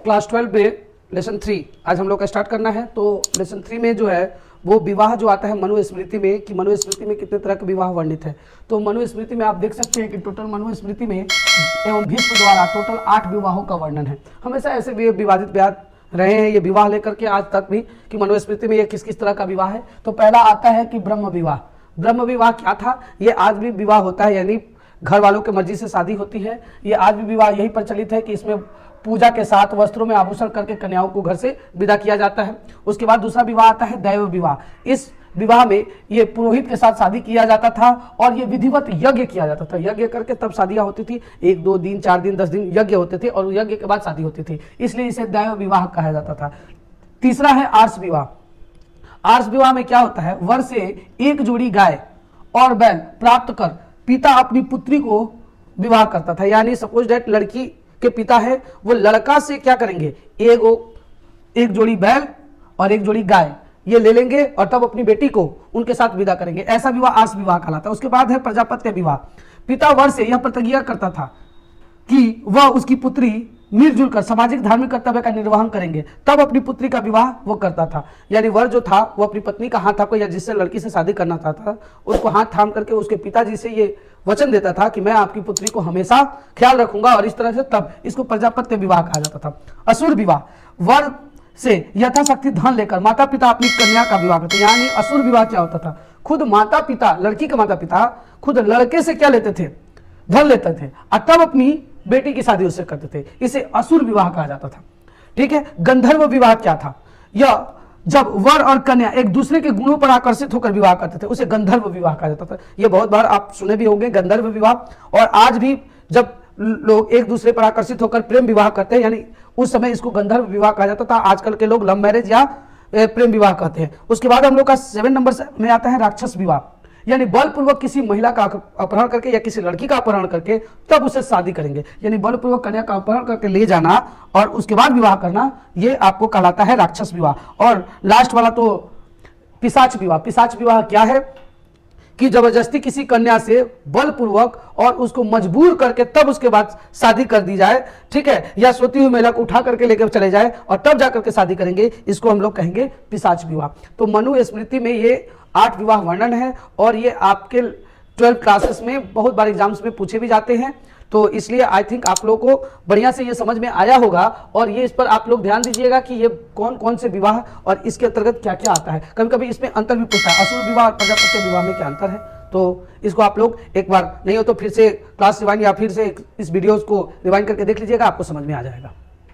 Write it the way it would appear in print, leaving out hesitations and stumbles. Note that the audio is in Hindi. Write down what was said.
क्लास 12 में लेसन 3 आज हम लोग का स्टार्ट करना है। तो लेसन 3 में जो है वो विवाह जो आता है मनुस्मृति में, कि मनुस्मृति में कितने तरह के विवाह वर्णित है। तो मनुस्मृति में आप देख सकते हैं कि टोटल मनुस्मृति में एवं भीष्म द्वारा टोटल 8 विवाहों का वर्णन है। हमेशा ऐसे भी विवादित रहे हैं ये विवाह लेकर के आज तक भी, कि मनुस्मृति में ये किस किस तरह का विवाह है। तो पहला आता है कि ब्रह्म विवाह। ब्रह्म विवाह क्या था? ये आज भी विवाह होता है, यानी घर वालों की मर्जी से शादी होती है। ये आज भी विवाह यही प्रचलित है कि इसमें पूजा के साथ वस्त्रों में आभूषण करके कन्याओं को घर से विदा किया जाता है। उसके बाद दूसरा विवाह आता है दैव विवाह। इस विवाह में ये पुरोहित के साथ शादी किया जाता था और ये विधिवत यज्ञ किया जाता था। यज्ञ करके तब शादियां होती थी, 1 2 दिन 4 दिन 10 दिन यज्ञ होते थे और यज्ञ के बाद शादी होती थी, इसलिए इसे दैव विवाह कहा जाता था। तीसरा है आर्ष विवाह। आर्ष विवाह में क्या होता है? वर से एक जोड़ी गाय और बैल प्राप्त कर पिता अपनी पुत्री को विवाह करता था। यानी सपोज दैट लड़की के पिता है, वो लड़का से क्या करेंगे? एक जोड़ी बैल और एक जोड़ी गाय ये ले लेंगे और तब अपनी बेटी को उनके साथ विदा करेंगे। ऐसा विवाह आर्ष विवाह कहलाता है। उसके बाद है प्रजापत्य विवाह। पिता वर से यह प्रतिज्ञा करता था कि वह उसकी पुत्री मिलजुल कर सामाजिक धार्मिक कर्तव्य का निर्वहन करेंगे, तब अपनी पुत्री का विवाह वो करता था। यानी वर जो था वो अपनी पत्नी का हाथ थाम कर, या जिससे लड़की से शादी करना चाहता था उसको हाथ थाम करके उसके पिताजी से ये वचन देता था कि मैं आपकी पुत्री को हमेशा ख्याल रखूंगा, और इस तरह से तब इसको प्रजापत्य विवाह कहा जाता था। असुर विवाह। वर से यथाशक्ति धन लेकर माता पिता अपनी कन्या का विवाह करते। यानी असुर विवाह क्या होता था? खुद माता पिता, लड़की के माता पिता खुद लड़के से क्या लेते थे? धन लेते थे और तब अपनी बेटी की शादी उससे करते थे। इसे असुर विवाह कहा जाता था। ठीक है। गंधर्व विवाह क्या था? यह जब वर और कन्या एक दूसरे के गुणों पर आकर्षित होकर विवाह करते थे, उसे गंधर्व विवाह कहा जाता था। यह बहुत बार आप सुने भी होंगे गंधर्व विवाह। और आज भी जब लोग एक दूसरे पर आकर्षित होकर प्रेम विवाह करते हैं, यानी उस समय इसको गंधर्व विवाह कहा जाता था। आजकल के लोग लव मैरिज या प्रेम विवाह कहते हैं। उसके बाद हम लोग का 7 नंबर में आता है राक्षस विवाह। यानी बलपूर्वक किसी महिला का अपहरण करके या किसी लड़की का अपहरण करके तब उसे शादी करेंगे। यानी बलपूर्वक कन्या का अपहरण करके ले जाना और उसके बाद विवाह करना, ये आपको कहलाता है राक्षस विवाह। और लास्ट वाला तो पिशाच विवाह। पिशाच विवाह क्या है? कि जबरदस्ती किसी कन्या से बलपूर्वक और उसको मजबूर करके तब उसके बाद शादी कर दी जाए। ठीक है। या सोती हुई महिला को उठा करके लेकर चले जाए और तब जाकर के शादी करेंगे, इसको हम लोग कहेंगे पिशाच विवाह। तो मनुस्मृति में ये 8 विवाह वर्णन है और ये आपके 12 क्लासेस में बहुत बार एग्जाम्स में पूछे भी जाते हैं। तो इसलिए आई थिंक आप लोगों को बढ़िया से ये समझ में आया होगा और ये इस पर आप लोग ध्यान दीजिएगा कि ये कौन कौन से विवाह और इसके अंतर्गत क्या क्या आता है। कभी कभी इसमें अंतर भी पूछता है, असुर विवाह और प्रजापत्य विवाह में क्या अंतर है। तो इसको आप लोग एक बार नहीं हो तो फिर से क्लास रिवाइंड या फिर से इस वीडियोस को रिवाइंड करके देख लीजिएगा, आपको समझ में आ जाएगा।